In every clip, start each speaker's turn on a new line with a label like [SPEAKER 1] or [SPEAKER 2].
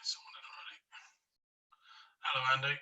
[SPEAKER 1] Someone in already. Hello, Andy.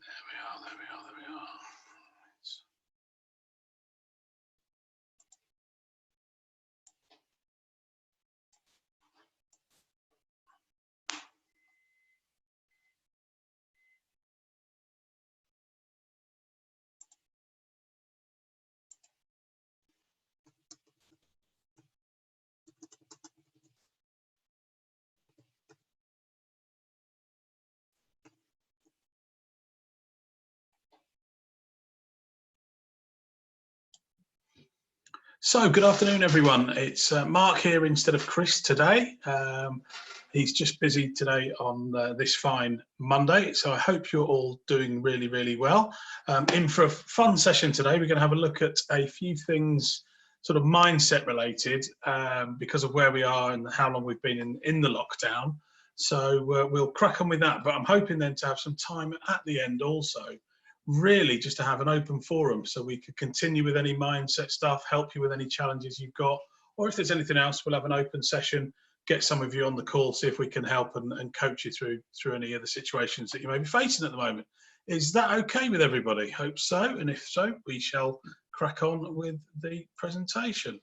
[SPEAKER 1] There we go. There we are. So, good afternoon, everyone. It's Mark here instead of Chris today. He's just busy today on this fine Monday, so I hope you're all doing really, really well. In for a fun session today, we're going to have a look at a few things sort of mindset related because of where we are and how long we've been in the lockdown. So we'll crack on with that, but I'm hoping then to have some time at the end also really just to have an open forum so we could continue with any mindset stuff, help you with any challenges you've got, or if there's anything else, we'll have an open session, get some of you on the call, see if we can help and coach you through any of the situations that you may be facing at the moment. Is that okay with everybody? Hope so, and if so, we shall crack on with the presentation.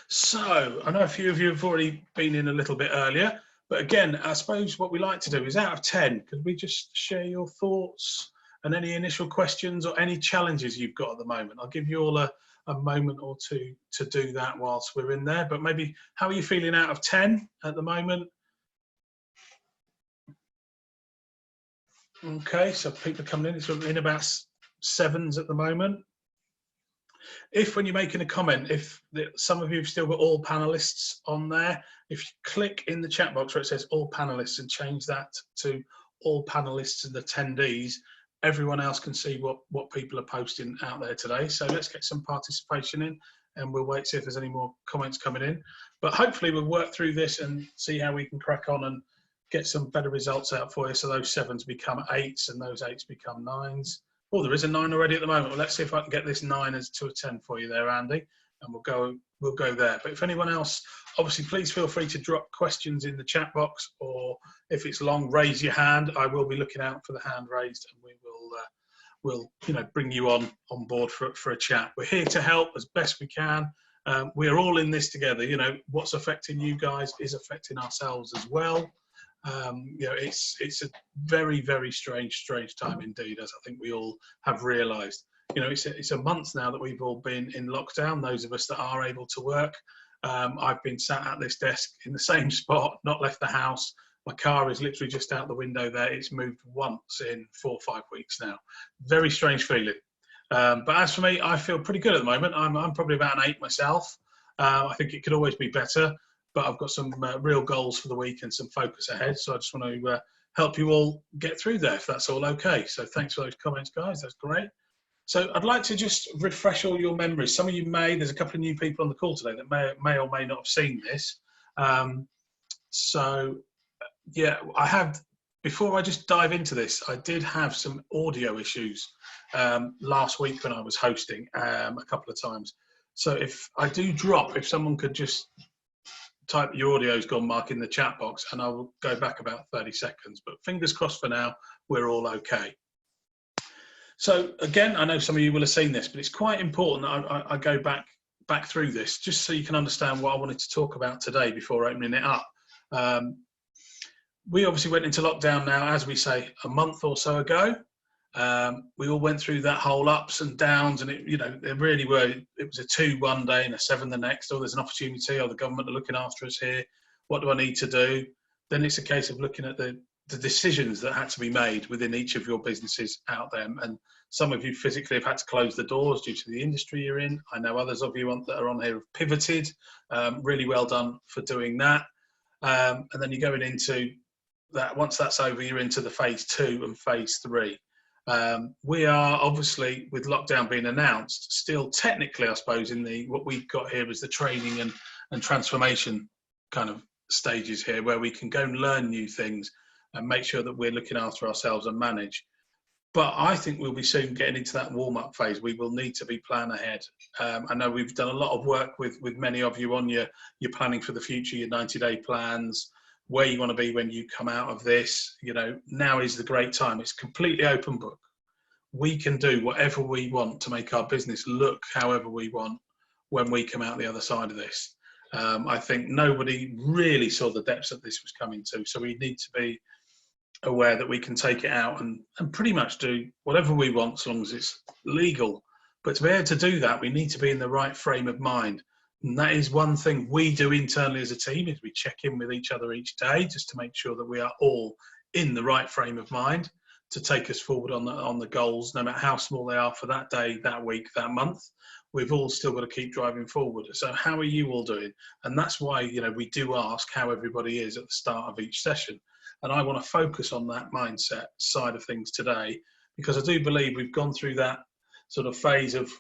[SPEAKER 1] So, I know a few of you have already been in a little bit earlier, but again, I suppose what we like to do is out of 10, could we just share your thoughts and any initial questions or any challenges you've got at the moment? I'll give you all a moment or two to do that whilst we're in there, but maybe how are you feeling out of 10 at the moment? Okay, so people are coming in, it's in about 7s at the moment. If when you're making a comment, if some of you have still got all panelists on there, if you click in the chat box where it says all panelists and change that to all panelists and attendees, everyone else can see what people are posting out there today. So let's get some participation in and we'll wait, see if there's any more comments coming in. But hopefully we'll work through this and see how we can crack on and get some better results out for you. So those 7s become 8s and those 8s become 9s. Oh, there is a 9 already at the moment. Well, let's see if I can get this 9 as to a 10 for you there, Andy, and we'll go there. But if anyone else, obviously, please feel free to drop questions in the chat box, or if it's long, raise your hand. I will be looking out for the hand raised, and we'll bring you on board for a chat. We're here to help as best we can. We're all in this together. You know, what's affecting you guys is affecting ourselves as well. It's a very, very strange time indeed, as I think we all have realised. You know, it's a month now that we've all been in lockdown, those of us that are able to work. I've been sat at this desk in the same spot, not left the house. My car is literally just out the window there. It's moved once in 4 or 5 weeks now. Very strange feeling. But as for me, I feel pretty good at the moment. I'm probably about an 8 myself. I think it could always be better. but I've got some real goals for the week and some focus ahead. So I just want to help you all get through there, if that's all okay. So thanks for those comments, guys. That's great. So I'd like to just refresh all your memories. Some of you there's a couple of new people on the call today that may or may not have seen this. So yeah, before I just dive into this, I did have some audio issues last week when I was hosting a couple of times. So if I do drop, if someone could just type your audio's gone, Mark, in the chat box, and I will go back about 30 seconds. But fingers crossed for now, we're all okay. So again, I know some of you will have seen this, but it's quite important that I go back through this just so you can understand what I wanted to talk about today before opening it up. We obviously went into lockdown now, as we say, a month or so ago. We all went through that whole ups and downs, and it really were. It was a 2 one day and a 7 the next. Oh, there's an opportunity. Oh, the government are looking after us here. What do I need to do? Then it's a case of looking at the decisions that had to be made within each of your businesses out there. And some of you physically have had to close the doors due to the industry you're in. I know others of you that are on here have pivoted. Really well done for doing that. And then you're going into that. Once that's over, you're into the phase 2 and phase 3. We are obviously, with lockdown being announced, still technically, I suppose, in what we've got here is the training and transformation kind of stages here, where we can go and learn new things and make sure that we're looking after ourselves and manage. But I think we'll be soon getting into that warm-up phase. We will need to be plan ahead. I know we've done a lot of work with many of you on your planning for the future, your 90-day plans, where you want to be when you come out of this. Now is the great time. It's completely open book. We can do whatever we want to make our business look however we want when we come out the other side of this. I think nobody really saw the depths that this was coming to. So we need to be aware that we can take it out and pretty much do whatever we want, so long as it's legal. But to be able to do that, we need to be in the right frame of mind. And that is one thing we do internally as a team, is we check in with each other each day just to make sure that we are all in the right frame of mind to take us forward on the goals, no matter how small they are for that day, that week, that month. We've all still got to keep driving forward. So how are you all doing? And that's why we do ask how everybody is at the start of each session. And I want to focus on that mindset side of things today, because I do believe we've gone through that sort of phase of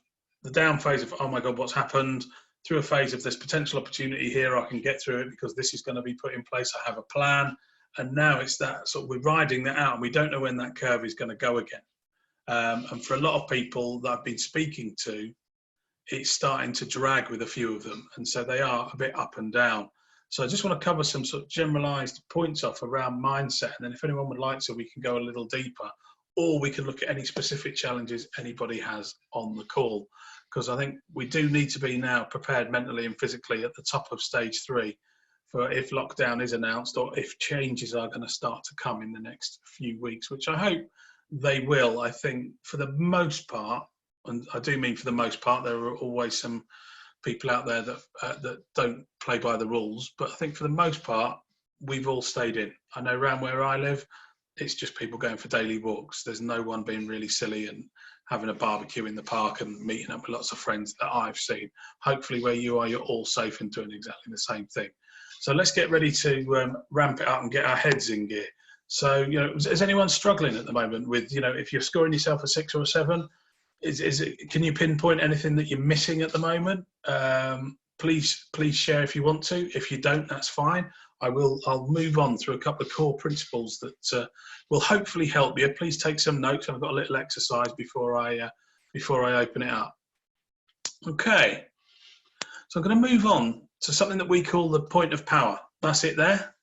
[SPEAKER 1] the down phase of, oh my God, what's happened, through a phase of this potential opportunity here, I can get through it because this is going to be put in place, I have a plan. And now it's that sort of, we're riding that out and we don't know when that curve is going to go again. And for a lot of people that I've been speaking to, it's starting to drag with a few of them. And so they are a bit up and down. So I just want to cover some sort of generalized points off around mindset. And then if anyone would like to, we can go a little deeper, or we can look at any specific challenges anybody has on the call. Because I think we do need to be now prepared mentally and physically at the top of stage 3 for if lockdown is announced, or if changes are going to start to come in the next few weeks, which I hope they will. I think for the most part, and I do mean for the most part, there are always some people out there that don't play by the rules, but I think for the most part, we've all stayed in. I know around where I live, it's just people going for daily walks. There's no one being really silly and having a barbecue in the park and meeting up with lots of friends that I've seen. Hopefully where you are, you're all safe and doing exactly the same thing. So let's get ready to ramp it up and get our heads in gear. So, is anyone struggling at the moment with, if you're scoring yourself a 6 or a 7, can you pinpoint anything that you're missing at the moment? Please share if you want to. If you don't, that's fine. I'll move on through a couple of core principles that will hopefully help you. Please take some notes. I've got a little exercise before I open it up. Okay. So I'm going to move on to something that we call the point of power. That's it there.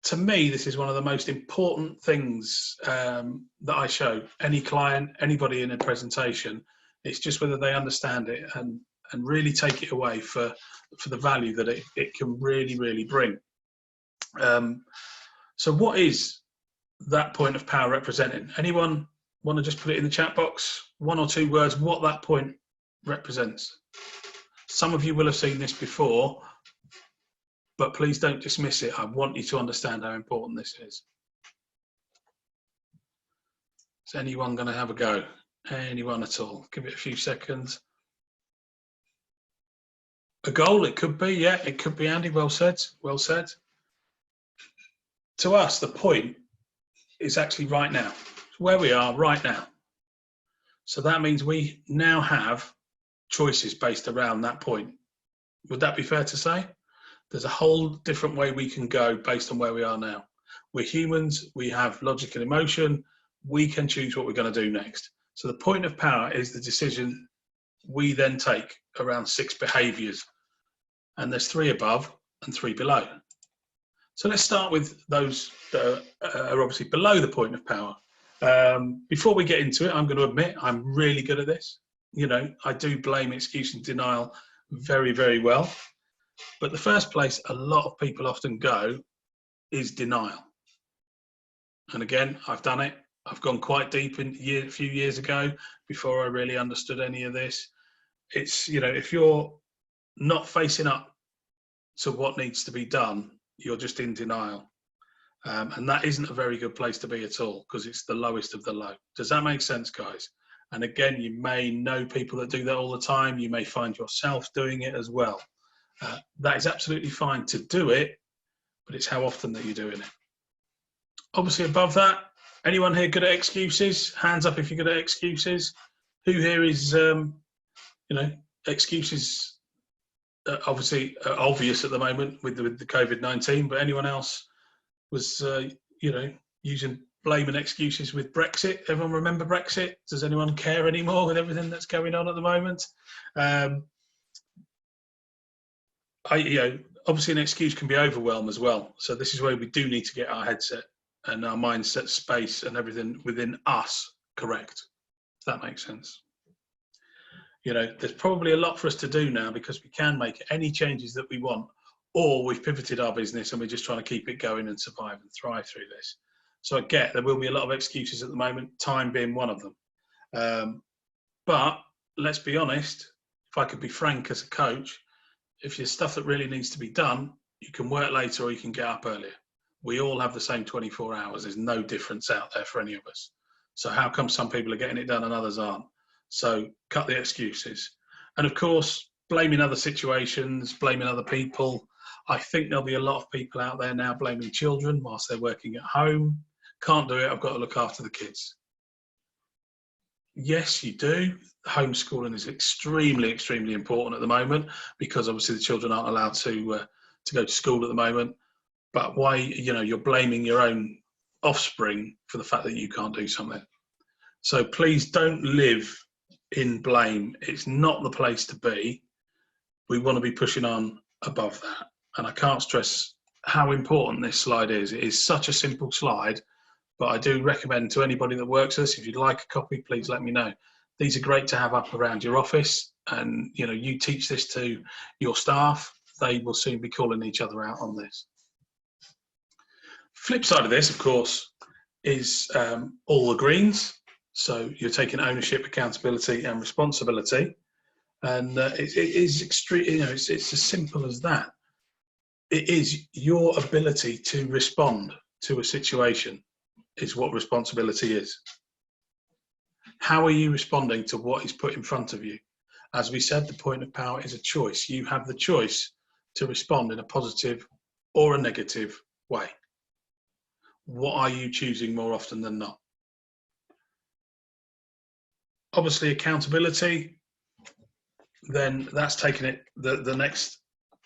[SPEAKER 1] To me, this is one of the most important things that I show any client, anybody in a presentation. It's just whether they understand it and really take it away for the value that it can really, really bring. So what is that point of power representing? Anyone want to just put it in the chat box? 1 or 2 words, what that point represents. Some of you will have seen this before, but please don't dismiss it. I want you to understand how important this is. Is anyone going to have a go? Anyone at all? Give it a few seconds. A goal, it could be, yeah, it could be, Andy. Well said, well said. To us, the point is actually right now, where we are right now. So that means we now have choices based around that point. Would that be fair to say? There's a whole different way we can go based on where we are now. We're humans, we have logic and emotion, we can choose what we're going to do next. So the point of power is the decision we then take around 6 behaviours. And there's 3 above and 3 below. So let's start with those that are obviously below the point of power. Before we get into it, I'm going to admit I'm really good at this. You know, I do blame, excuse and denial very, very well. But the first place a lot of people often go is denial. And again, I've done it. I've gone quite deep a few years ago before I really understood any of this. It's, you know, if you're not facing up to what needs to be done, you're just in denial. And that isn't a very good place to be at all, because it's the lowest of the low. Does that make sense, guys? And again, you may know people that do that all the time. You may find yourself doing it as well. That is absolutely fine to do it, but it's how often that you're doing it. Obviously above that, anyone here good at excuses? Hands up if you're good at excuses. Who here is, you know, excuses obviously obvious at the moment with the COVID-19, but anyone else was, you know, using blame and excuses with Brexit? Everyone remember Brexit? Does anyone care anymore with everything that's going on at the moment? You know, obviously an excuse can be overwhelm as well. So this is where we do need to get our headset and our mindset space and everything within us correct. If that makes sense. You know, there's probably a lot for us to do now because we can make any changes that we want, or we've pivoted our business and we're just trying to keep it going and survive and thrive through this. So I get there will be a lot of excuses at the moment, time being one of them. But let's be honest, if I could be frank as a coach, if there's stuff that really needs to be done, you can work later or you can get up earlier. We all have the same 24 hours. There's no difference out there for any of us. So how come some people are getting it done and others aren't? So cut the excuses. And of course, blaming other situations, blaming other people. I think there'll be a lot of people out there now blaming children whilst they're working at home. Can't do it, I've got to look after the kids. Yes, you do. Homeschooling is extremely, extremely important at the moment because obviously the children aren't allowed to go to school at the moment. But why, you know, you're blaming your own offspring for the fact that you can't do something. So please don't live in blame. It's not the place to be. We want to be pushing on above that. And I can't stress how important this slide is. It is such a simple slide, but I do recommend to anybody that works with us, if you'd like a copy, please let me know. These are great to have up around your office, and you know, you teach this to your staff, they will soon be calling each other out on this. Flip side of this, of course, is all the greens. So you're taking ownership, accountability, and responsibility, and it is extreme. You know, it's as simple as that. It is your ability to respond to a situation is what responsibility is. How are you responding to what is put in front of you? As we said, the point of power is a choice. You have the choice to respond in a positive or a negative way. What are you choosing more often than not? Obviously, accountability, then that's taking it the next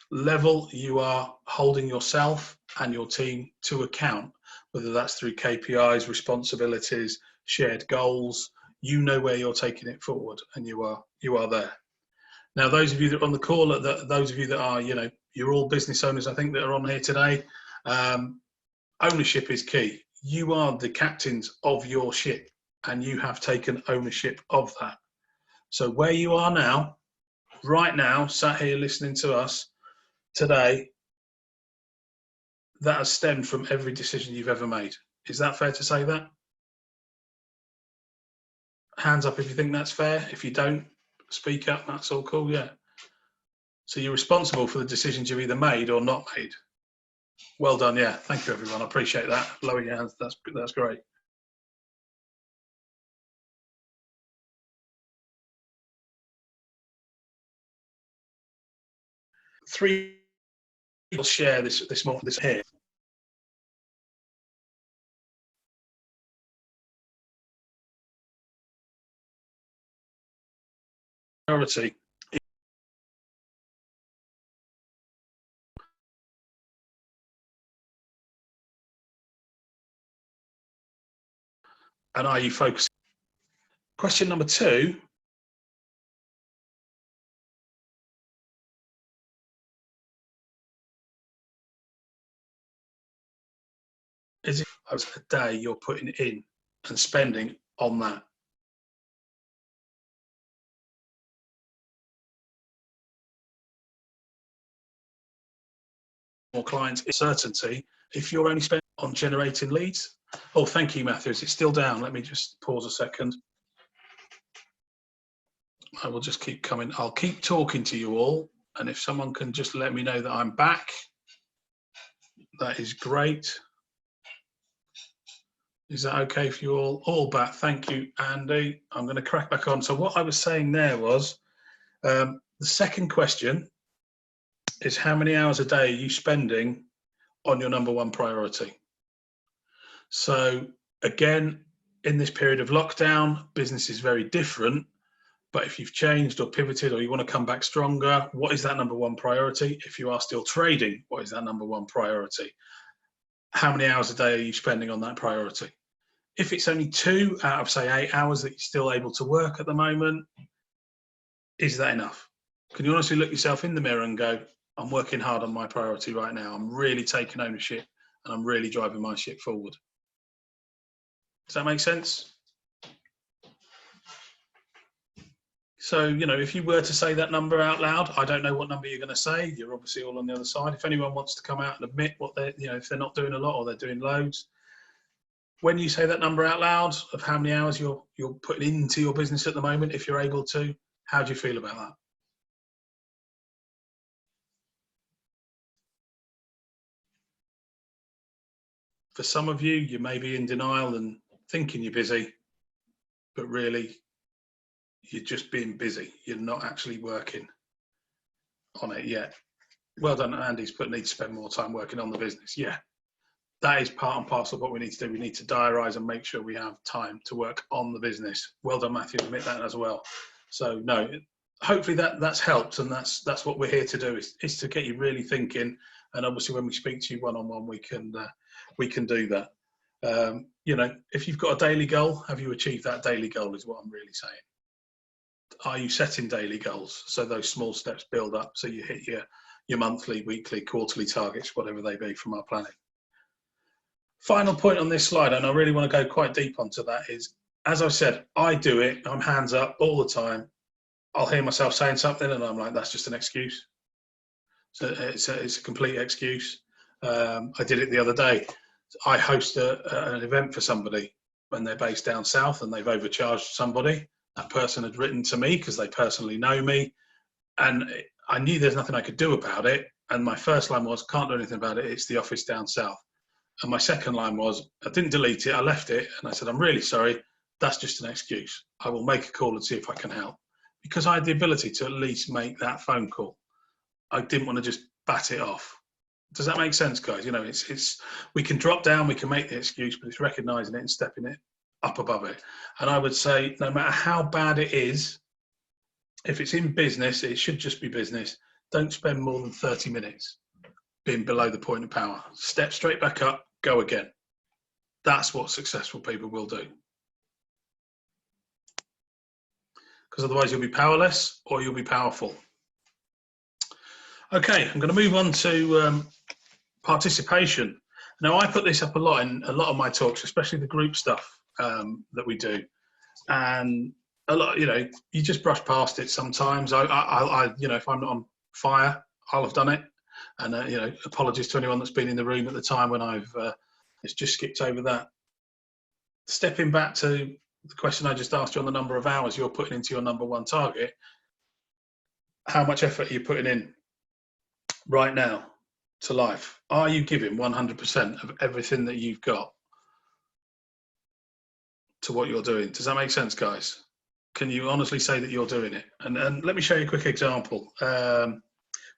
[SPEAKER 1] level. You are holding yourself and your team to account, whether that's through KPIs, responsibilities, shared goals. You know where you're taking it forward, and you are there. Now, those of you that are on the call, those of you that are, you know, you're all business owners, I think, that are on here today. Ownership is key. You are the captains of your ship, and you have taken ownership of that. So where you are now, right now, sat here listening to us today, that has stemmed from every decision you've ever made. Is that fair to say that? Hands up if you think that's fair. If you don't, speak up. That's all cool, yeah. So you're responsible for the decisions you've either made or not made. Well done, yeah. Thank you, everyone. I appreciate that. Lower your hands. That's great. three will share this morning, this here. Priority. And are you focusing? Question number 2. Is it a day you're putting in and spending on that? More clients, certainty. If you're only spending on generating leads. Oh, thank you, Matthew. Is it still down? Let me just pause a second. I will just keep coming. I'll keep talking to you all. And if someone can just let me know that I'm back, that is great. Is that okay for you all? All back. Thank you, Andy. I'm going to crack back on. So what I was saying there was, the second question is, how many hours a day are you spending on your number one priority? So again, in this period of lockdown, business is very different. But if you've changed or pivoted or you want to come back stronger, what is that number one priority? If you are still trading, what is that number one priority? How many hours a day are you spending on that priority? If it's only 2 out of, say, 8 hours that you're still able to work at the moment, is that enough? Can you honestly look yourself in the mirror and go, I'm working hard on my priority right now. I'm really taking ownership and I'm really driving my ship forward. Does that make sense? So, you know, if you were to say that number out loud, I don't know what number you're going to say. You're obviously all on the other side. If anyone wants to come out and admit what they're, you know, if they're not doing a lot or they're doing loads, when you say that number out loud of how many hours you're putting into your business at the moment, if you're able to, how do you feel about that? For some of you, you may be in denial and thinking you're busy, but really you're just being busy. You're not actually working on it yet. Well done, Andy's put need to spend more time working on the business. Yeah, that is part and parcel of what we need to do. We need to diarise and make sure we have time to work on the business. Well done, Matthew, admit that as well. So no, hopefully that's helped, and that's what we're here to do, is to get you really thinking. And obviously when we speak to you one-on-one, we can do that. You know, if you've got a daily goal, have you achieved that daily goal is what I'm really saying. Are you setting daily goals? So those small steps build up so you hit your monthly, weekly, quarterly targets, whatever they be from our planning. Final point on this slide, and I really want to go quite deep onto that, is, as I said, I do it, I'm hands up all the time. I'll hear myself saying something and I'm like, that's just an excuse. So it's a complete excuse. I did it the other day. I host an event for somebody when they're based down south and they've overcharged somebody. That person had written to me because they personally know me, and I knew there's nothing I could do about it. And my first line was, can't do anything about it, it's the office down south. And my second line was, I didn't delete it, I left it, and I said, I'm really sorry, that's just an excuse. I will make a call and see if I can help. Because I had the ability to at least make that phone call. I didn't want to just bat it off. Does that make sense, guys? You know, it's we can drop down, we can make the excuse, but it's recognising it and stepping it up above it. And I would say, no matter how bad it is, if it's in business, it should just be business. Don't spend more than 30 minutes being below the point of power. Step straight back up, go again. That's what successful people will do. Because otherwise you'll be powerless or you'll be powerful. Okay, I'm going to move on to participation. Now, I put this up a lot in a lot of my talks, especially the group stuff that we do. And a lot, you know, you just brush past it sometimes. I you know, if I'm not on fire, I'll have done it. And, you know, apologies to anyone that's been in the room at the time when I've just skipped over that. Stepping back to the question I just asked you on the number of hours you're putting into your number one target, how much effort are you putting in right now to life? Are you giving 100% of everything that you've got to what you're doing? Does that make sense, guys? Can you honestly say that you're doing it? And let me show you a quick example.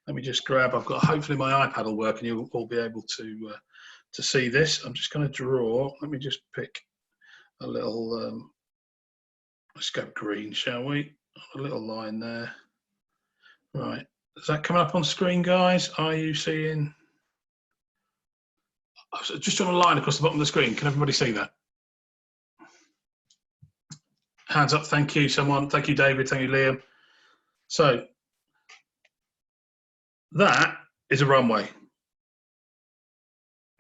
[SPEAKER 1] Let me just grab, I've got, hopefully my iPad will work and you'll all be able to see this. I'm just going to draw, let me just pick a little, let's go green, shall we? A little line there. Right, is that coming up on screen, guys? Are you seeing? I've just drawn a line across the bottom of the screen. Can everybody see that? Hands up, thank you, someone. Thank you, David, thank you, Liam. So, that is a runway.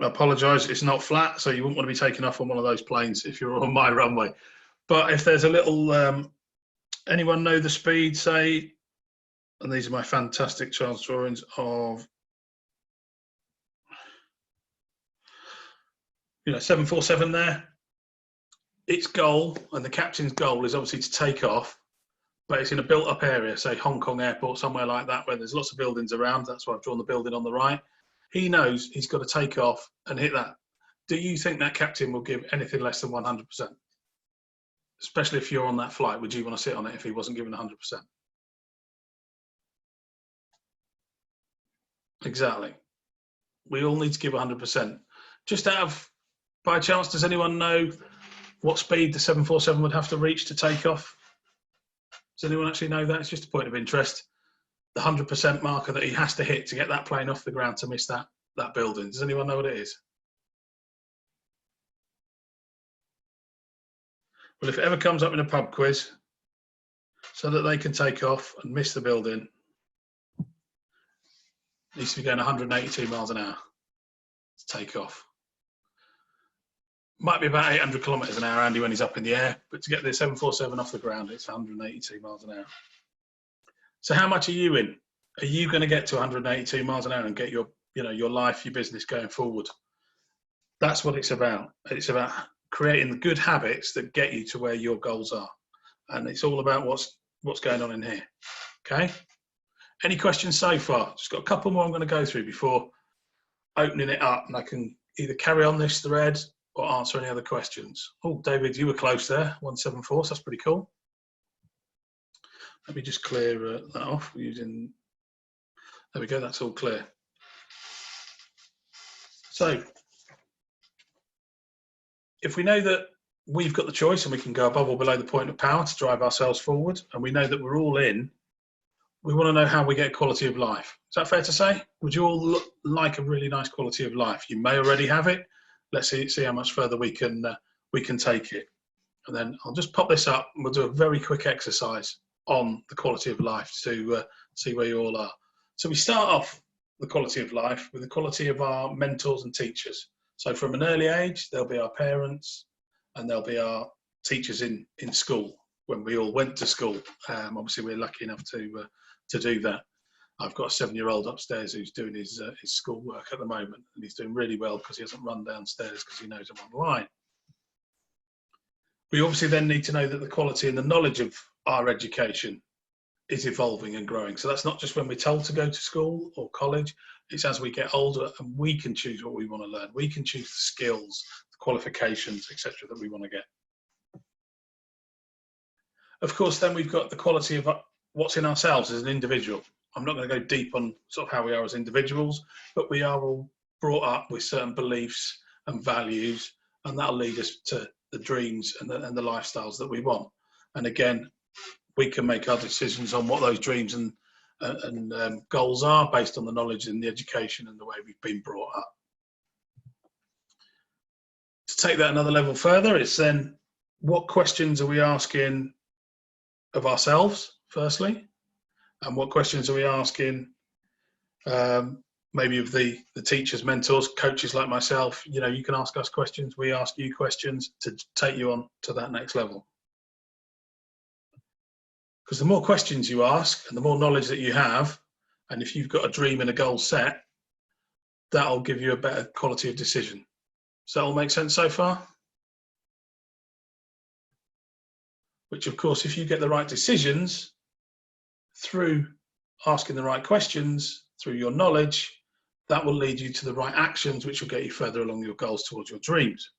[SPEAKER 1] I apologise, it's not flat, so you wouldn't want to be taking off on one of those planes if you're on my runway. But if there's a little, anyone know the speed, say, and these are my fantastic chance drawings of, 747 there. Its goal, and the captain's goal, is obviously to take off, but it's in a built-up area, say Hong Kong Airport, somewhere like that, where there's lots of buildings around. That's why I've drawn the building on the right. He knows he's got to take off and hit that. Do you think that captain will give anything less than 100%? Especially if you're on that flight, would you want to sit on it if he wasn't given 100%? Exactly. We all need to give 100%. Just out of, by chance, does anyone know what speed the 747 would have to reach to take off? Does anyone actually know that? It's just a point of interest. The 100% marker that he has to hit to get that plane off the ground to miss that building. Does anyone know what it is? Well, if it ever comes up in a pub quiz, so that they can take off and miss the building, it needs to be going 182 miles an hour to take off. Might be about 800 kilometers an hour, Andy, when he's up in the air, but to get the 747 off the ground, it's 182 miles an hour. So how much are you in? Are you going to get to 182 miles an hour and get your life, your business going forward? That's what it's about. It's about creating the good habits that get you to where your goals are. And it's all about what's going on in here. Okay? Any questions so far? Just got a couple more I'm going to go through before opening it up, and I can either carry on this thread or answer any other questions. Oh, David, you were close there, 174, so that's pretty cool. Let me just clear that off using, there we go, that's all clear. So, if we know that we've got the choice and we can go above or below the point of power to drive ourselves forward, and we know that we're all in, we want to know how we get quality of life. Is that fair to say? Would you all like a really nice quality of life? You may already have it. Let's see how much further we can take it. And then I'll just pop this up and we'll do a very quick exercise on the quality of life to see where you all are. So we start off the quality of life with the quality of our mentors and teachers. So from an early age, there'll be our parents and there'll be our teachers in school when we all went to school. Obviously, we're lucky enough to do that. I've got a 7-year-old upstairs who's doing his schoolwork at the moment, and he's doing really well because he hasn't run downstairs because he knows I'm online. We obviously then need to know that the quality and the knowledge of our education is evolving and growing. So that's not just when we're told to go to school or college, it's as we get older and we can choose what we want to learn. We can choose the skills, the qualifications, etc. that we want to get. Of course, then we've got the quality of what's in ourselves as an individual. I'm not going to go deep on sort of how we are as individuals, but we are all brought up with certain beliefs and values, and that'll lead us to the dreams and the lifestyles that we want. And again, we can make our decisions on what those dreams and goals are based on the knowledge and the education and the way we've been brought up. To take that another level further, it's then what questions are we asking of ourselves, firstly, and what questions are we asking maybe of the teachers, mentors, coaches like myself. You can ask us questions, we ask you questions to take you on to that next level. Because the more questions you ask and the more knowledge that you have, and if you've got a dream and a goal set, that'll give you a better quality of decision. Does that all make sense so far? Which, of course, if you get the right decisions through asking the right questions, through your knowledge, that will lead you to the right actions, which will get you further along your goals towards your dreams,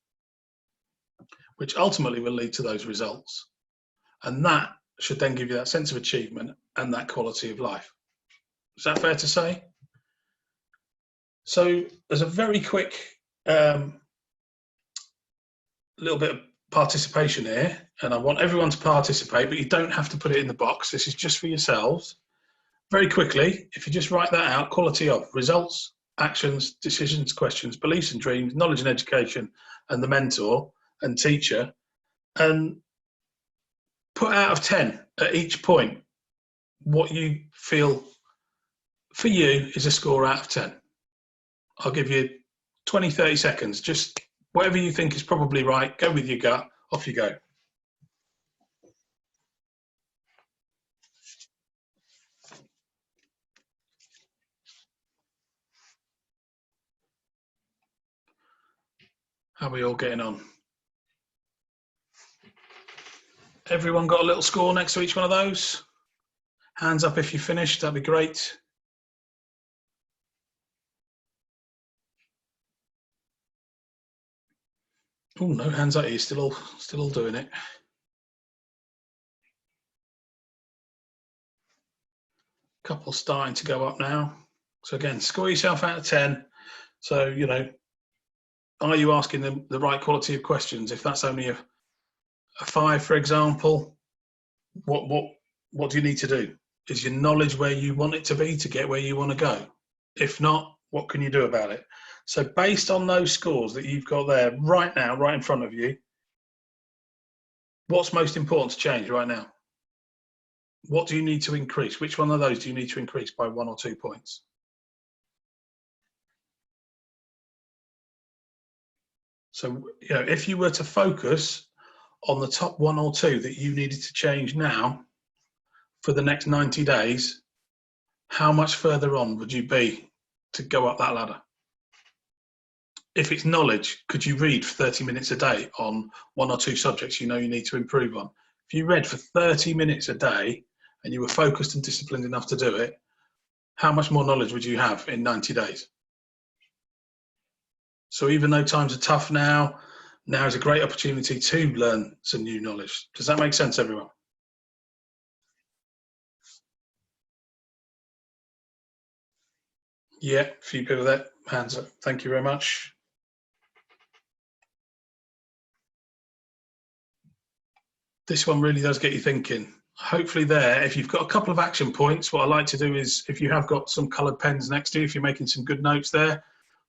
[SPEAKER 1] which ultimately will lead to those results. And that should then give you that sense of achievement and that quality of life. Is that fair to say? So there's a very quick little bit of participation here, and I want everyone to participate, but you don't have to put it in the box. This is just for yourselves. Very quickly, if you just write that out, quality of results, actions, decisions, questions, beliefs and dreams, knowledge and education, and the mentor and teacher, and put out of 10 at each point what you feel for you is a score out of 10. I'll give you 20, 30 seconds. Just whatever you think is probably right, go with your gut, off you go. How are we all getting on? Everyone got a little score next to each one of those? Hands up if you finished, that'd be great. Oh, no hands up, you're still all doing it. Couple starting to go up now. So again, score yourself out of 10. So, you know, are you asking them the right quality of questions? If that's only a 5, for example, what do you need to do? Is your knowledge where you want it to be to get where you want to go? If not, what can you do about it? So based on those scores that you've got there right now, right in front of you, what's most important to change right now? What do you need to increase? Which one of those do you need to increase by 1 or 2 points? So, you know, if you were to focus on the top 1 or 2 that you needed to change now for the next 90 days, how much further on would you be to go up that ladder? If it's knowledge, could you read for 30 minutes a day on 1 or 2 subjects you know you need to improve on? If you read for 30 minutes a day and you were focused and disciplined enough to do it, how much more knowledge would you have in 90 days? So even though times are tough now is a great opportunity to learn some new knowledge. Does that make sense, everyone? Yeah, a few people there, hands up. Thank you very much. This one really does get you thinking. Hopefully there, if you've got a couple of action points, what I like to do is, if you have got some coloured pens next to you, if you're making some good notes there,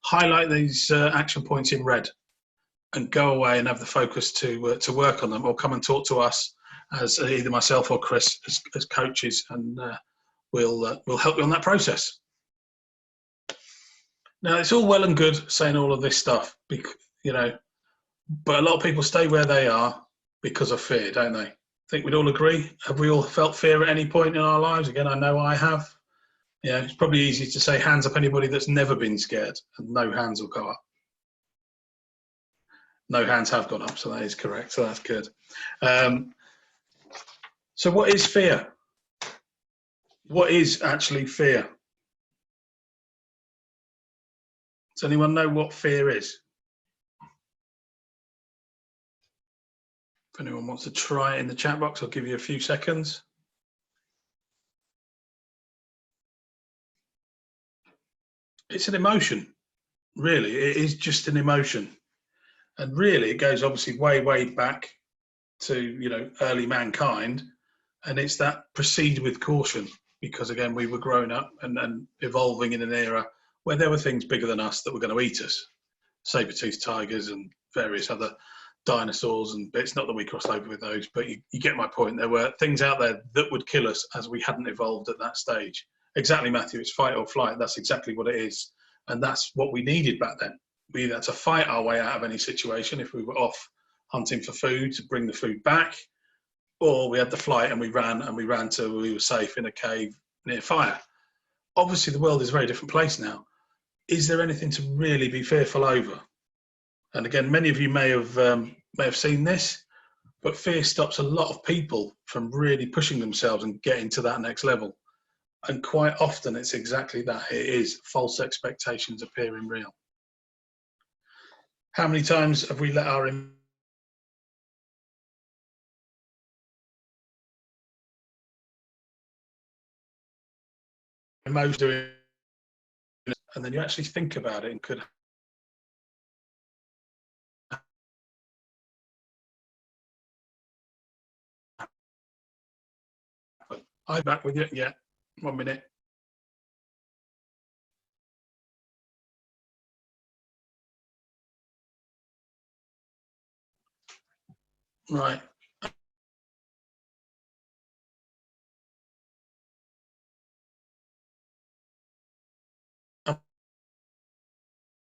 [SPEAKER 1] highlight these action points in red and go away and have the focus to work on them, or come and talk to us as either myself or Chris as coaches, and we'll help you on that process. Now, it's all well and good saying all of this stuff, you know, but a lot of people stay where they are because of fear, don't they? I think we'd all agree. Have we all felt fear at any point in our lives? Again, I know I have. Yeah, it's probably easy to say hands up anybody that's never been scared, and no hands will go up. No hands have gone up, so that is correct. So that's good. So what is fear? What is actually fear? Does anyone know what fear is? If anyone wants to try it in the chat box, I'll give you a few seconds. It's an emotion, really. It is just an emotion. And really, it goes obviously way, way back to, you know, early mankind. And it's that proceed with caution, because again, we were growing up and evolving in an era where there were things bigger than us that were going to eat us. Saber-toothed tigers and various other dinosaurs and bits. Not that we crossed over with those, but you get my point. There were things out there that would kill us as we hadn't evolved at that stage. Exactly, Matthew. It's fight or flight. That's exactly what it is. And that's what we needed back then. We either had to fight our way out of any situation if we were off hunting for food to bring the food back, or we had the flight and we ran till we were safe in a cave near fire. Obviously, the world is a very different place now. Is there anything to really be fearful over? And again, many of you may have seen this, but fear stops a lot of people from really pushing themselves and getting to that next level. And quite often it's exactly that. It is false expectations appearing real. How many times have we let our emotion doing, and then you actually think about it and could. I'm back with you. Yeah, 1 minute. Right.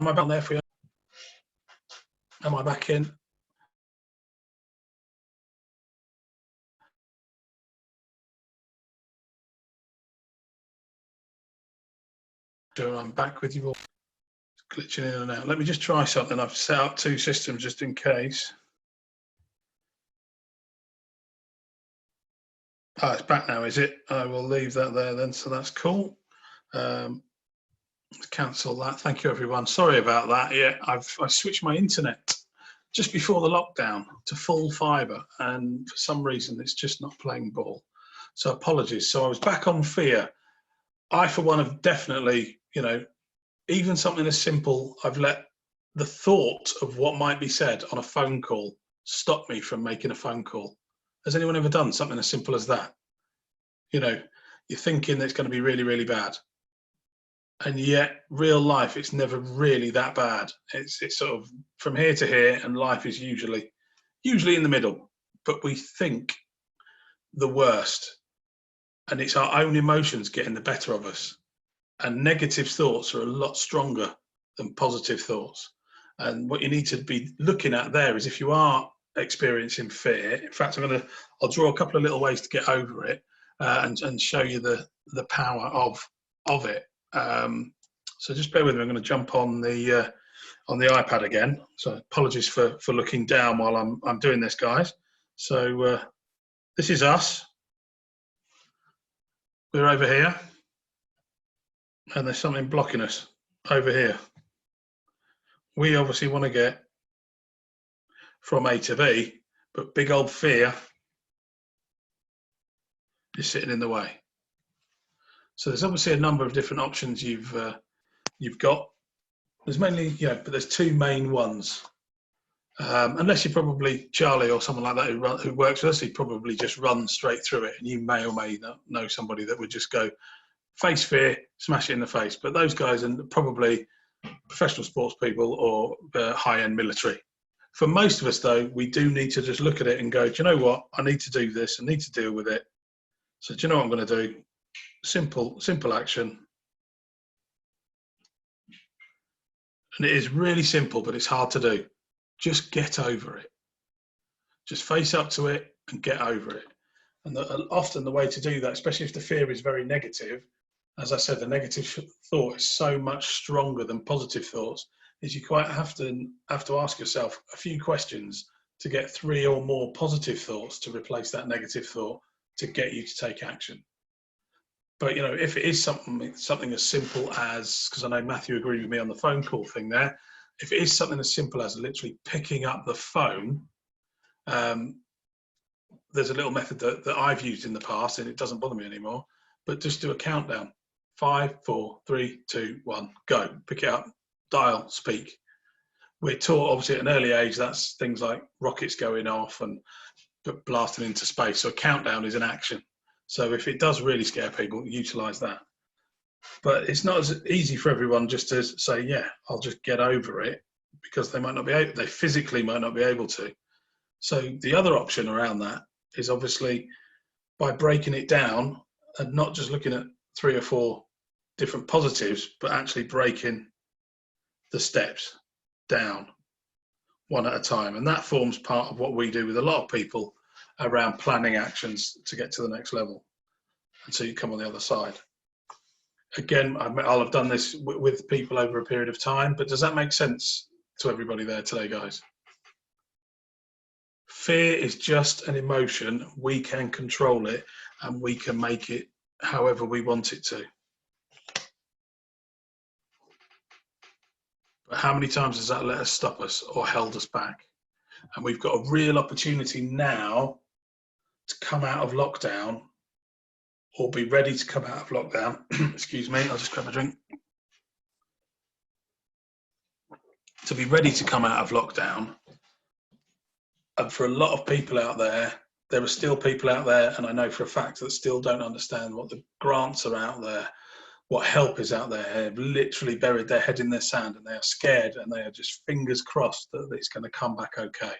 [SPEAKER 1] Am I back there for you? Am I back in? I'm back with you all. Glitching in and out. Let me just try something. I've set up 2 systems just in case. Oh, it's back now, is it? I will leave that there then. So that's cool. Let's cancel that. Thank you, everyone. Sorry about that. Yeah, I switched my internet just before the lockdown to full fibre, and for some reason it's just not playing ball. So apologies. So I was back on fear. I, for one, have definitely, you know, even something as simple, I've let the thought of what might be said on a phone call stop me from making a phone call. Has anyone ever done something as simple as that? You know, you're thinking that it's going to be really, really bad. And yet real life, it's never really that bad. It's sort of from here to here, and life is usually in the middle, but we think the worst, and it's our own emotions getting the better of us. And negative thoughts are a lot stronger than positive thoughts. And what you need to be looking at there is, if you are experiencing fear, in fact, I'll draw a couple of little ways to get over it, and show you the power of it. So just bear with me. I'm going to jump on the iPad again. So apologies for looking down while I'm doing this, guys. So this is us. We're over here, and there's something blocking us over here. We obviously want to get from A to B, but big old fear is sitting in the way. So there's obviously a number of different options you've got. There's mainly, but there's 2 main ones. Unless you're probably Charlie or someone like that who works with us, he'd probably just run straight through it, and you may or may not know somebody that would just go face fear, smash it in the face. But those guys are probably professional sports people or high-end military. For most of us, though, we do need to just look at it and go, do you know what? I need to do this. I need to deal with it. So do you know what I'm going to do? Simple action. And it is really simple, but it's hard to do. Just get over it. Just face up to it and get over it. And often the way to do that, especially if the fear is very negative, as I said, the negative thought is so much stronger than positive thoughts, is you quite have to ask yourself a few questions to get 3 or more positive thoughts to replace that negative thought to get you to take action. But if it is something as simple as, because I know Matthew agreed with me on the phone call thing there, if it is something as simple as literally picking up the phone, there's a little method that I've used in the past, and it doesn't bother me anymore, but just do a countdown. 5, 4, 3, 2, 1, go. Pick it up, dial, speak. We're taught, obviously, at an early age, that's things like rockets going off and blasting into space. So a countdown is an action. So if it does really scare people, utilize that. But it's not as easy for everyone just to say, yeah, I'll just get over it, because they physically might not be able to. So the other option around that is obviously by breaking it down and not just looking at 3 or 4 different positives, but actually breaking the steps down one at a time. And that forms part of what we do with a lot of people around planning actions to get to the next level until you come on the other side. Again, I'll have done this with people over a period of time, but does that make sense to everybody there today, guys? Fear is just an emotion. We can control it, and we can make it however we want it to. But how many times has that let us stop us or held us back? And we've got a real opportunity now to come out of lockdown or be ready to come out of lockdown. Excuse me, I'll just grab a drink. To be ready to come out of lockdown, and for a lot of people out there, there are still people out there, and I know for a fact that still don't understand what the grants are out there, what help is out there. They've literally buried their head in their sand, and they are scared, and they are just fingers crossed that it's going to come back okay.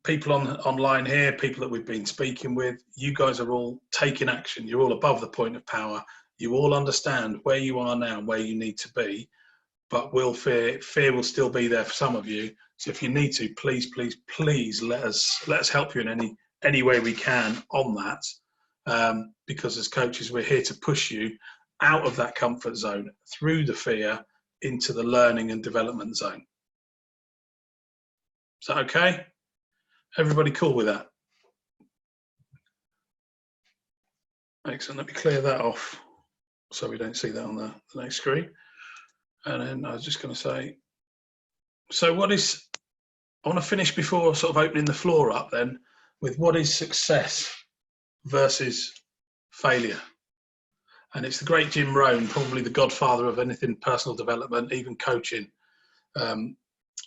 [SPEAKER 1] People online here, people that we've been speaking with, you guys are all taking action. You're all above the point of power. You all understand where you are now and where you need to be, but fear will still be there for some of you. So if you need to, please, please, please let us help you in any way we can on that. Because as coaches, we're here to push you out of that comfort zone, through the fear, into the learning and development zone. Is that okay? Everybody cool with that? Excellent. Let me clear that off so we don't see that on the next screen. And then I was just going to say, so I want to finish before sort of opening the floor up then with what is success versus failure. And it's the great Jim Rohn, probably the godfather of anything personal development, even coaching,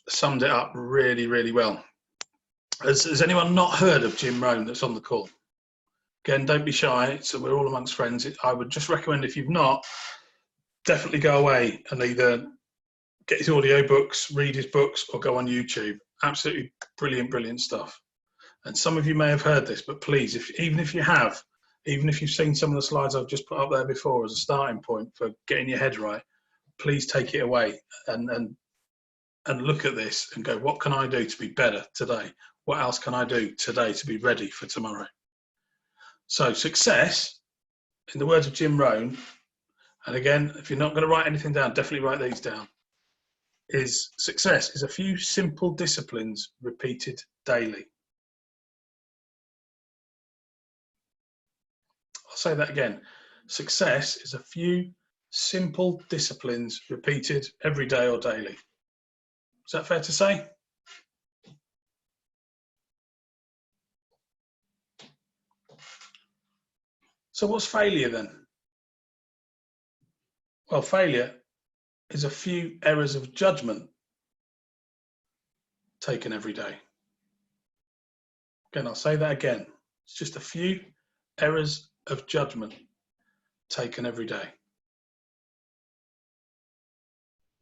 [SPEAKER 1] summed it up really, really well. Has anyone not heard of Jim Rohn that's on the call? Again, don't be shy. So we're all amongst friends. I would just recommend, if you've not, definitely go away and either get his audio books, read his books, or go on YouTube. Absolutely brilliant, brilliant stuff. And some of you may have heard this, but please, even if you've seen some of the slides I've just put up there before as a starting point for getting your head right, please take it away and look at this and go, what can I do to be better today? What else can I do today to be ready for tomorrow? So success, in the words of Jim Rohn, and again, if you're not going to write anything down, definitely write these down, success is a few simple disciplines repeated daily. I'll say that again. Success is a few simple disciplines repeated every day or daily. Is that fair to say? So what's failure then? Well, failure is a few errors of judgment taken every day. Again, I'll say that again. It's just a few errors of judgment taken every day.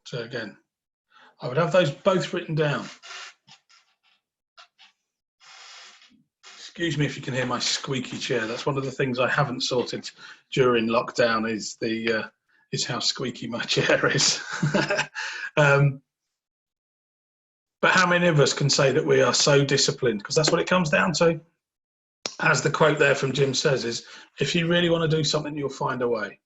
[SPEAKER 1] So again, I would have those both written down. Excuse me if you can hear my squeaky chair. That's one of the things I haven't sorted during lockdown is how squeaky my chair is. But how many of us can say that we are so disciplined? Because that's what it comes down to. As the quote there from Jim says, is if you really want to do something, you'll find a way.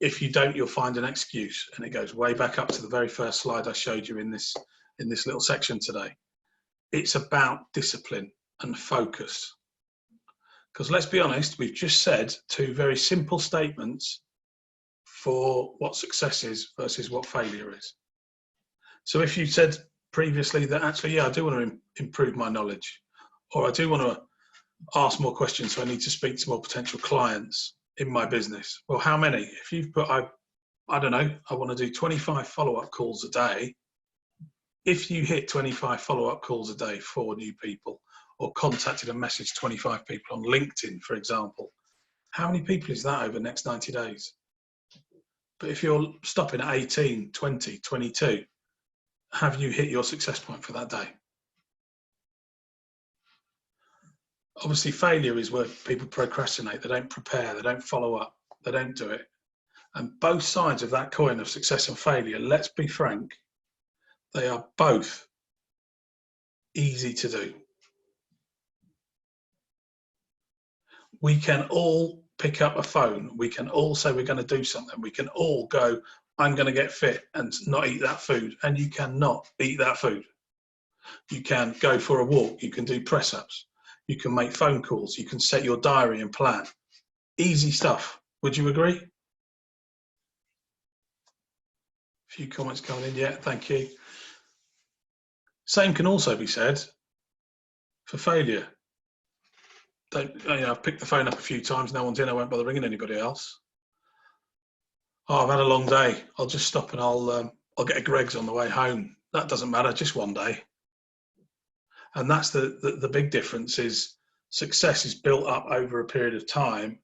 [SPEAKER 1] If you don't, you'll find an excuse. And it goes way back up to the very first slide I showed you in this little section today. It's about discipline and focus. Because let's be honest, we've just said two very simple statements for what success is versus what failure is. So if you said previously that actually, yeah, I do want to improve my knowledge, or I do want to ask more questions, so I need to speak to more potential clients in my business. Well, how many? If you've put, I don't know, I want to do 25 follow-up calls a day. If you hit 25 follow-up calls a day for new people, or contacted and messaged 25 people on LinkedIn, for example, how many people is that over the next 90 days? But if you're stopping at 18, 20, 22, have you hit your success point for that day? Obviously, failure is where people procrastinate. They don't prepare, they don't follow up, they don't do it. And both sides of that coin of success and failure, let's be frank, they are both easy to do. We can all pick up a phone. We can all say we're going to do something. We can all go, I'm going to get fit and not eat that food. And you cannot eat that food. You can go for a walk. You can do press-ups. You can make phone calls. You can set your diary and plan. Easy stuff. Would you agree? A few comments coming in. Yeah, thank you. Same can also be said for failure. I've picked the phone up a few times. No one's in. I won't bother ringing anybody else. Oh, I've had a long day. I'll just stop and I'll get a Greggs on the way home. That doesn't matter. Just one day. And that's the big difference. Is success is built up over a period of time.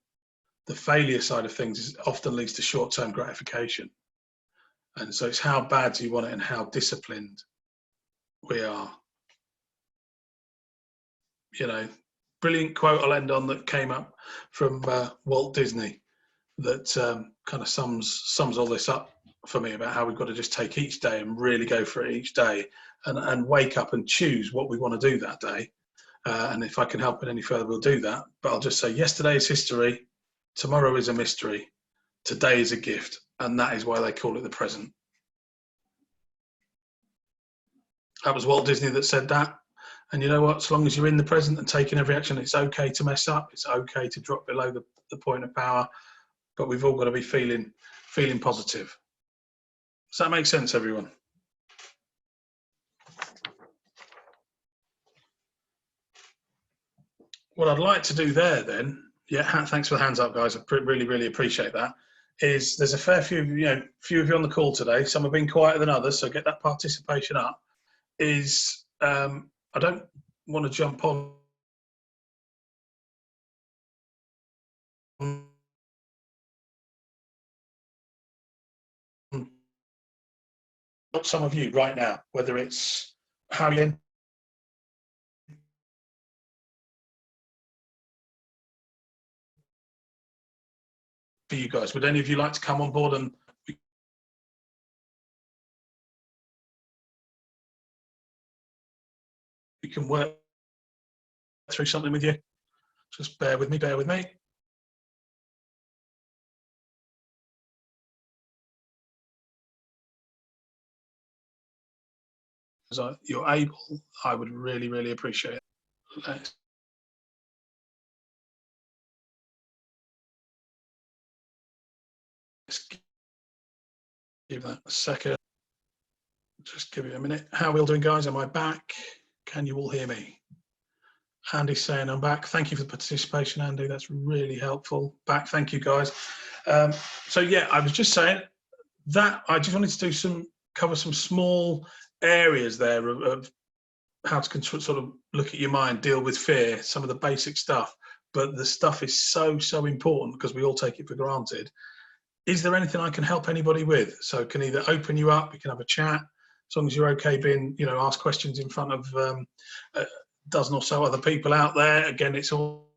[SPEAKER 1] The failure side of things often leads to short-term gratification. And so it's how bad do you want it and how disciplined we are. You know, brilliant quote I'll end on that came up from Walt Disney that kind of sums all this up for me about how we've got to just take each day and really go for it each day and wake up and choose what we want to do that day. And if I can help it any further, we'll do that. But I'll just say yesterday is history, tomorrow is a mystery, today is a gift, and that is why they call it the present. That was Walt Disney that said that. And you know what? As long as you're in the present and taking every action, it's okay to mess up. It's okay to drop below the point of power. But we've all got to be feeling positive. Does that make sense, everyone? What I'd like to do there then, yeah, thanks for the hands up, guys. I really, really appreciate that. Is there's a fair few of you on the call today. Some have been quieter than others, so get that participation up. I don't want to jump on some of you right now, whether it's how you for you guys. Would any of you like to come on board and we can work through something with you? Just bear with me. As you're able, I would really, really appreciate it. Let's give that a second. Just give it a minute. How are we all doing, guys? Am I back? Can you all hear me? Andy's saying I'm back. Thank you for the participation, Andy. That's really helpful. Back. Thank you, guys. So yeah, I was just saying that I just wanted to cover some small areas there of how to sort of look at your mind, deal with fear, some of the basic stuff. But the stuff is so important because we all take it for granted. Is there anything I can help anybody with? So can either open you up, we can have a chat, as long as you're okay being, ask questions in front of a dozen or so other people out there. Again, it's all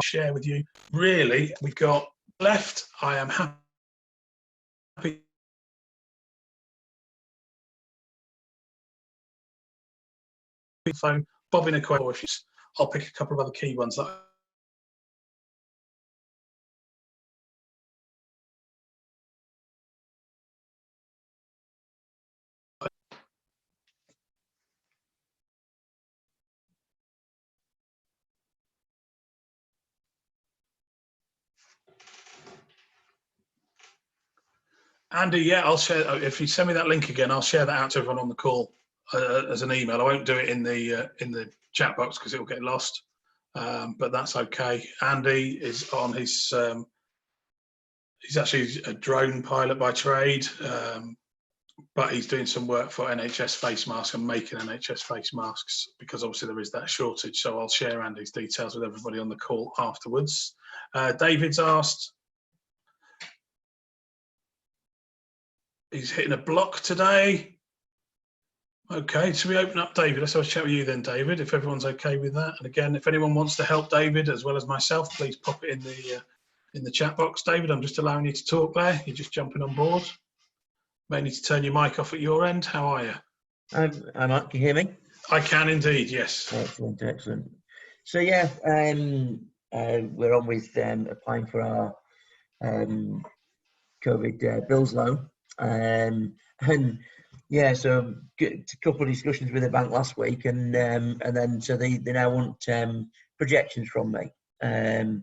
[SPEAKER 1] share with you. Really, we've got left. I am happy phone, bobbing a question. I'll pick a couple of other key ones that Andy, yeah, I'll share. If you send me that link again, I'll share that out to everyone on the call as an email. I won't do it in the chat box because it will get lost, but that's okay. Andy is on his. He's actually a drone pilot by trade, but he's doing some work for NHS face masks and making NHS face masks because obviously there is that shortage. So I'll share Andy's details with everybody on the call afterwards. David's asked. He's hitting a block today. Okay, so we open up David. Let's have a chat with you then, David, if everyone's okay with that. And again, if anyone wants to help David as well as myself, please pop it in the chat box. David, I'm just allowing you to talk there. You're just jumping on board. May need to turn your mic off at your end. How are you?
[SPEAKER 2] I'm up. Can you hear me?
[SPEAKER 1] I can indeed, yes.
[SPEAKER 2] Excellent. So yeah, we're on with applying for our COVID bills loan. And yeah, so a couple of discussions with the bank last week, and then so they now want projections from me. As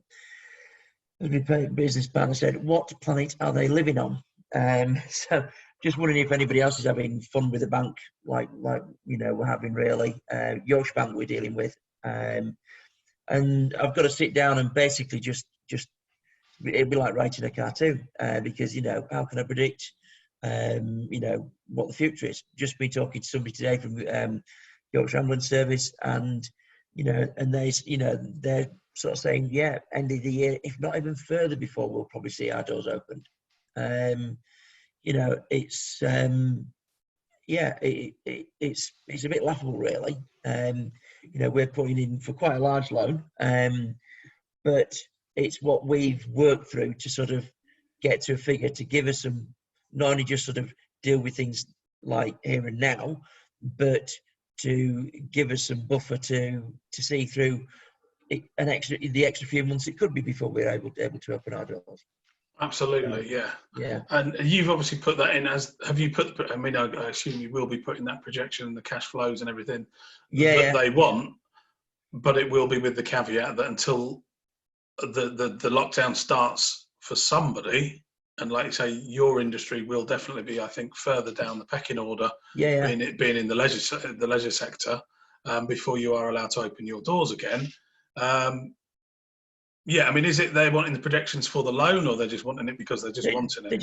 [SPEAKER 2] my business partner said, what planet are they living on? So just wondering if anybody else is having fun with the bank, like we're having really. Yorkshire Bank we're dealing with, and I've got to sit down and basically just it'd be like writing a cartoon, because how can I predict what the future is? Just been talking to somebody today from Yorkshire Ambulance Service, and they're sort of saying, yeah, end of the year, if not even further before we'll probably see our doors opened. It's it's a bit laughable, really. We're putting in for quite a large loan, but it's what we've worked through to sort of get to a figure to give us some, not only just sort of deal with things like here and now, but to give us some buffer to see through the extra few months it could be before we're able to open our doors.
[SPEAKER 1] Absolutely, yeah.
[SPEAKER 2] Yeah.
[SPEAKER 1] And you've obviously put that in have you put, I mean, I assume you will be putting that projection and the cash flows and everything that they want, but it will be with the caveat that until the lockdown starts for somebody, and like you say, your industry will definitely be, I think, further down the pecking order, being in the leisure sector, before you are allowed to open your doors again. I mean, is it they're wanting the projections for the loan, or they're just wanting it because they're just wanting it?
[SPEAKER 2] They're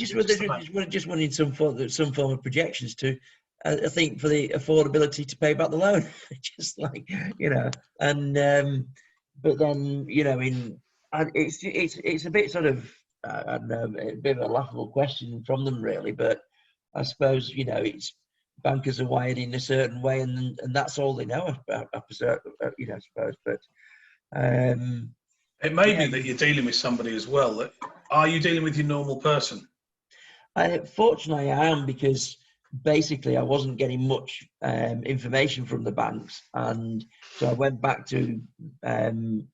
[SPEAKER 2] just wanting some form of projections to, I think, for the affordability to pay back the loan. Just like, and but then it's a bit sort of, I don't know, a bit of a laughable question from them, really. But I suppose it's bankers are wired in a certain way, and that's all they know about. I suppose, but.
[SPEAKER 1] It may be that you're dealing with somebody as well. Are you dealing with your normal person?
[SPEAKER 2] Fortunately, I am, because basically I wasn't getting much information from the banks, and so I went back to an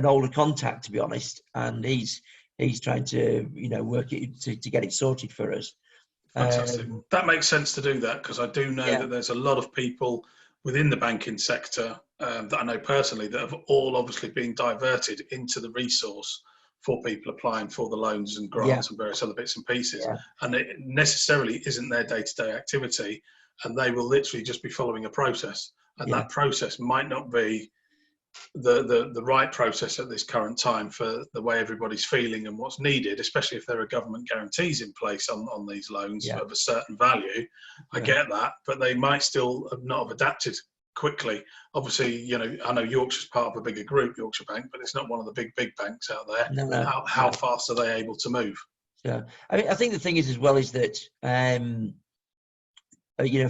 [SPEAKER 2] older contact, to be honest, and he's trying to work it to get it sorted for us.
[SPEAKER 1] Fantastic. That makes sense to do that, because I do know that there's a lot of people within the banking sector that I know personally that have all obviously been diverted into the resource for people applying for the loans and grants and various other bits and pieces. And it necessarily isn't their day-to-day activity, and they will literally just be following a process. And that process might not be the right process at this current time for the way everybody's feeling and what's needed, especially if there are government guarantees in place on these loans of a certain value. I get that, but they might still not have adapted quickly. Obviously, I know Yorkshire's part of a bigger group, Yorkshire Bank, but it's not one of the big banks out there. No. How fast are they able to move?
[SPEAKER 2] Yeah, I mean, I think the thing is as well is that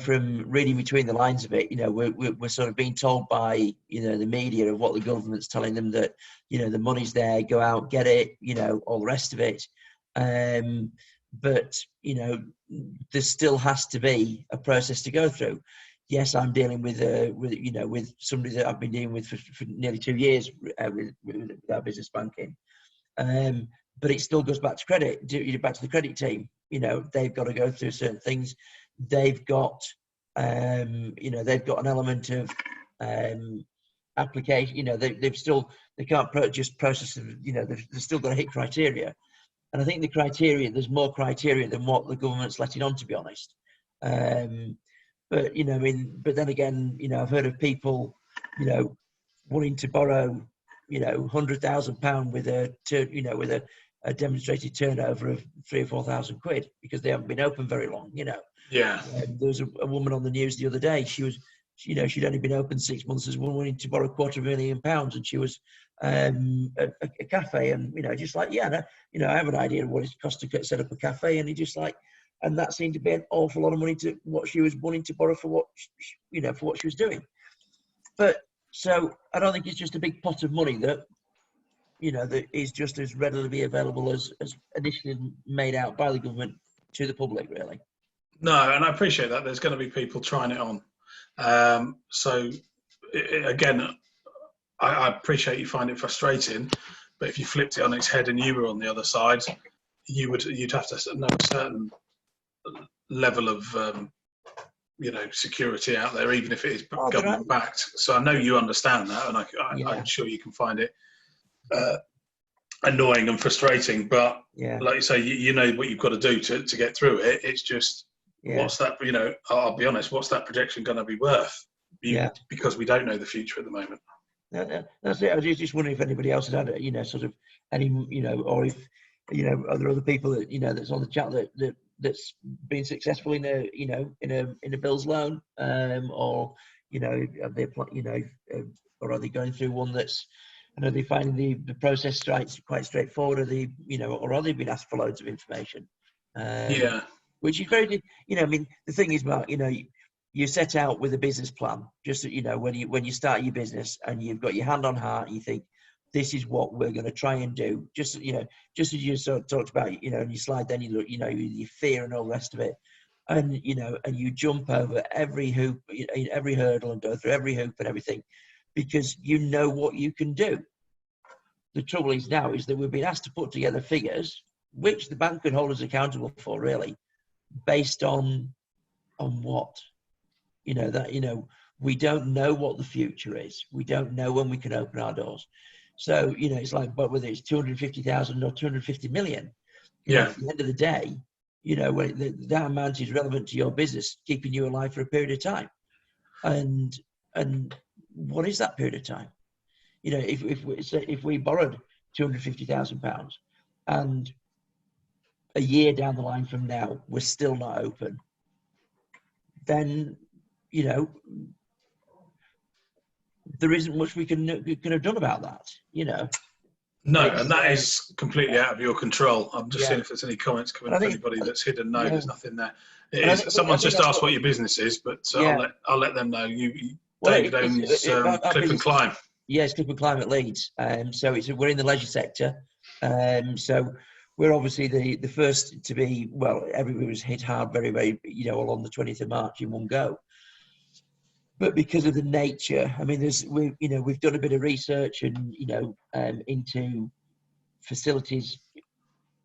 [SPEAKER 2] from reading between the lines of it, we're sort of being told by the media of what the government's telling them, that the money's there, go out, get it, all the rest of it. But there still has to be a process to go through. Yes, I'm dealing with somebody that I've been dealing with for nearly 2 years with our business banking. But it still goes back to credit, back to the credit team. They've got to go through certain things. They've got, they've got an element of application. They can't just process. They've still got to hit criteria. And I think the criteria, there's more criteria than what the government's letting on, to be honest. But but then again, I've heard of people, wanting to borrow, £100,000 with a demonstrated turnover of 3,000 or 4,000 quid, because they haven't been open very long. There was a woman on the news the other day. She was, she'd only been open 6 months, as one wanting to borrow £250,000, and she was a cafe, and just like I have an idea of what it costs to set up a cafe, and and that seemed to be an awful lot of money to what she was wanting to borrow for what for what she was doing. But so I don't think it's just a big pot of money that that is just as readily available as initially made out by the government to the public, really.
[SPEAKER 1] No, and I appreciate that. There's going to be people trying it on. Again, I appreciate you find it frustrating, but if you flipped it on its head and you were on the other side, you'd have to know a certain level of security out there, even if it is government backed. So I know you understand that, and I'm sure you can find it annoying and frustrating, but
[SPEAKER 2] Yeah.
[SPEAKER 1] like you say, you know what you've got to do to get through it. It's just,
[SPEAKER 2] Yeah.
[SPEAKER 1] what's that, I'll be honest, what's that projection going to be worth?
[SPEAKER 2] Yeah.
[SPEAKER 1] Because we don't know the future at the moment.
[SPEAKER 2] That's it. I was just wondering if anybody else had sort of any, or if, are there other people that, that's on the chat that's been successful in a Bills loan, or, have they, or are they going through one that's, are they finding the process quite straightforward? Are they, or are they being asked for loads of information?
[SPEAKER 1] Yeah.
[SPEAKER 2] Which is very, I mean, the thing is, Mark, you set out with a business plan, just, when you start your business and you've got your hand on heart, you think, this is what we're going to try and do. Just, just as you sort of talked about, in your slide, then you look, your fear and all the rest of it. And, and you jump over every hoop, every hurdle and go through every hoop and everything, because you know what you can do. The trouble is now is that we've been asked to put together figures, which the bank can hold us accountable for, really, based on what? We don't know what the future is. We don't know when we can open our doors. So, it's like, but whether it's 250,000 or 250 million, at the end of the day, when that amount is relevant to your business, keeping you alive for a period of time. And what is that period of time? If we borrowed £250,000 and a year down the line from now, we're still not open, then, there isn't much we can have done about that,
[SPEAKER 1] No, and that is completely out of your control. I'm just seeing if there's any comments coming from anybody that's hidden. No, there's nothing there. Someone's just asked what your business is, but I'll let them know. David owns Clip and Climb.
[SPEAKER 2] Yeah, it's Clip and Climb at Leeds. So we're in the leisure sector. So we're obviously the first to be, well, everybody was hit hard very, very, all on the 20th of March in one go. But because of the nature, I mean, we've done a bit of research and, into facilities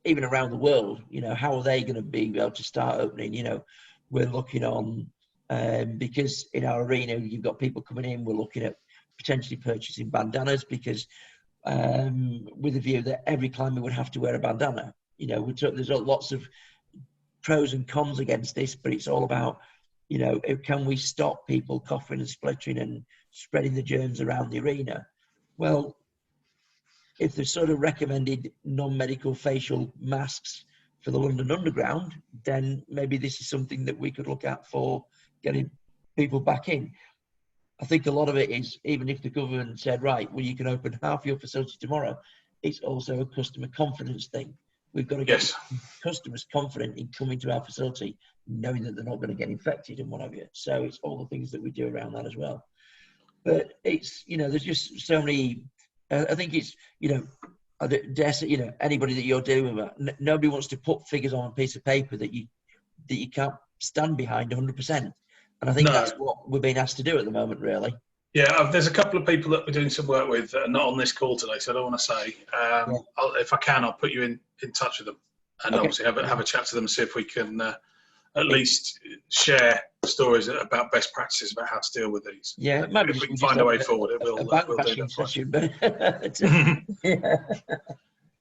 [SPEAKER 2] even around the world, how are they going to be able to start opening? We're looking on, because in our arena, you've got people coming in, we're looking at potentially purchasing bandanas because with the view that every climber would have to wear a bandana. There's lots of pros and cons against this, but it's all about, can we stop people coughing and spluttering and spreading the germs around the arena? Well, if there's sort of recommended non-medical facial masks for the London Underground, then maybe this is something that we could look at for getting people back in. I think a lot of it is, even if the government said, right, well, you can open half your facility tomorrow, it's also a customer confidence thing. We've got to get customers confident in coming to our facility, knowing that they're not going to get infected and what have you. So it's all the things that we do around that as well. But it's, there's just so many, I think it's, I dare say, anybody that you're dealing with, nobody wants to put figures on a piece of paper that you can't stand behind 100%. And I think that's what we're being asked to do at the moment, really.
[SPEAKER 1] Yeah, there's a couple of people that we're doing some work with that are not on this call today, so I don't want to say. If I can, I'll put you in touch with them, and obviously have a chat to them, see if we can at least share stories about best practices about how to deal with these.
[SPEAKER 2] Yeah, maybe
[SPEAKER 1] if we can find a way forward, we'll do that.
[SPEAKER 2] Session,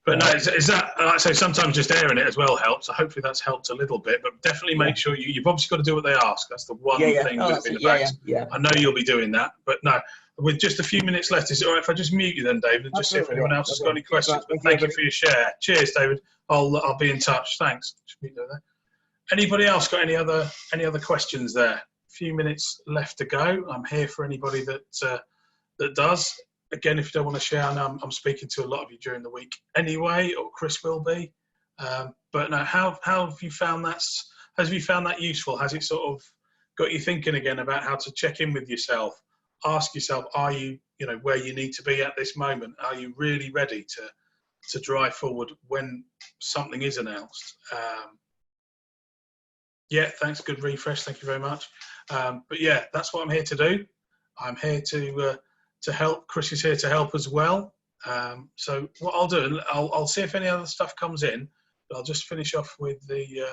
[SPEAKER 1] But no, is that, like I say, sometimes just airing it as well helps. So hopefully that's helped a little bit. But definitely make sure you've obviously got to do what they ask. That's the one thing with Innovax. I know you'll be doing that. But no, with just a few minutes left, is it all right if I just mute you then, David? Just see if anyone else has got any questions. But thank you for your share. Cheers, David. I'll be in touch. Thanks. Anybody else got any other questions there? A few minutes left to go. I'm here for anybody that does. Again, if you don't want to share, I know I'm speaking to a lot of you during the week anyway, or Chris will be. But no, how have you found that? Has you found that useful? Has it sort of got you thinking again about how to check in with yourself? Ask yourself, are you where you need to be at this moment? Are you really ready to drive forward when something is announced? Yeah, thanks. Good refresh. Thank you very much. But yeah, that's what I'm here to do. I'm here to help. Chris is here to help as well. So what I'll do, I'll see if any other stuff comes in, but I'll just finish off with the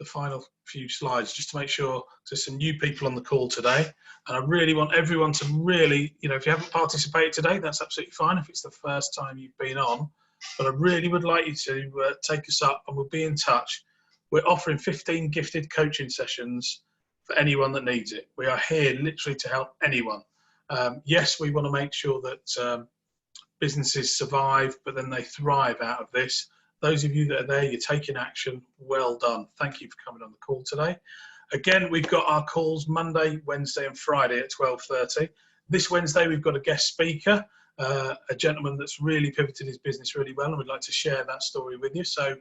[SPEAKER 1] final few slides just to make sure there's some new people on the call today. And I really want everyone to really, if you haven't participated today, that's absolutely fine. If it's the first time you've been on, but I really would like you to take us up and we'll be in touch. We're offering 15 gifted coaching sessions for anyone that needs it. We are here literally to help anyone. Yes, we want to make sure that businesses survive, but then they thrive out of this. Those of you that are there, you're taking action. Well done. Thank you for coming on the call today. Again, we've got our calls Monday, Wednesday and Friday at 12:30. This Wednesday, we've got a guest speaker, a gentleman that's really pivoted his business really well, and we'd like to share that story with you. So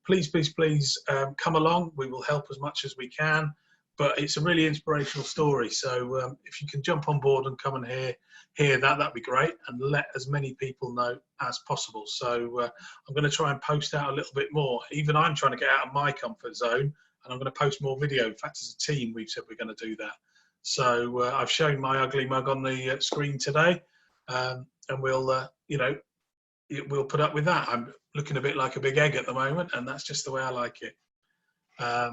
[SPEAKER 1] please, please, please come along. We will help as much as we can, but it's a really inspirational story. So if you can jump on board and come and hear that, that'd be great, and let as many people know as possible. So I'm going to try and post out a little bit more. Even I'm trying to get out of my comfort zone, and I'm going to post more video. In fact, as a team, we've said we're going to do that. So I've shown my ugly mug on the screen today, and we'll, you know, we'll put up with that. I'm looking a bit like a big egg at the moment, and that's just the way I like it.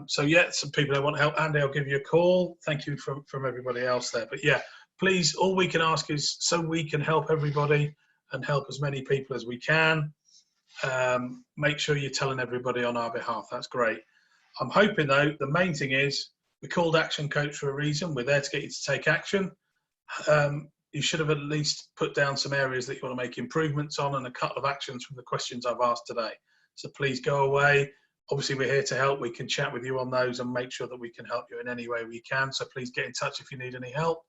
[SPEAKER 1] So yeah, some people that want help, Andy, I'll give you a call. Thank you from everybody else there. But yeah, please, all we can ask is so we can help everybody and help as many people as we can. Make sure you're telling everybody on our behalf. That's great. I'm hoping though, the main thing is we're called Action Coach for a reason. We're there to get you to take action. You should have at least put down some areas that you want to make improvements on and a couple of actions from the questions I've asked today. So please go away. Obviously, we're here to help. We can chat with you on those and make sure that we can help you in any way we can. So please get in touch if you need any help,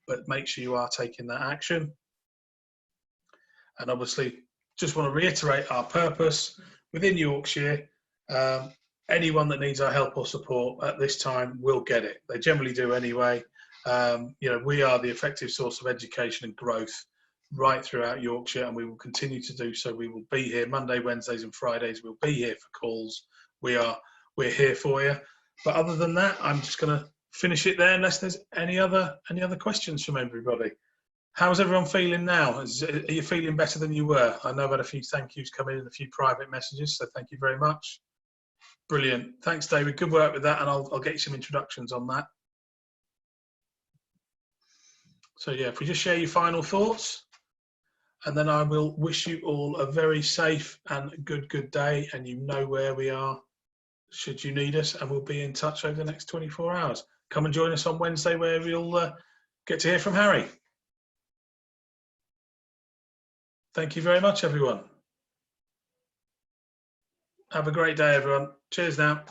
[SPEAKER 1] but make sure you are taking that action. And obviously, just want to reiterate our purpose within Yorkshire. Anyone that needs our help or support at this time will get it. They generally do anyway. You know, we are the effective source of education and growth right throughout Yorkshire, and we will continue to do so. We will be here Monday, Wednesdays and Fridays. We'll be here for calls. We're here for you. But other than that, I'm just going to finish it there unless there's any other questions from everybody. How's everyone feeling now? Are you feeling better than you were? I know I've had a few thank yous come in and a few private messages, so thank you very much. Brilliant. Thanks, David. Good work with that, and I'll get you some introductions on that. So yeah, if we just share your final thoughts, and then I will wish you all a very safe and good day, and you know where we are should you need us, and we'll be in touch over the next 24 hours. Come and join us on Wednesday where we'll get to hear from Harry. Thank you very much, everyone. Have a great day, everyone. Cheers now.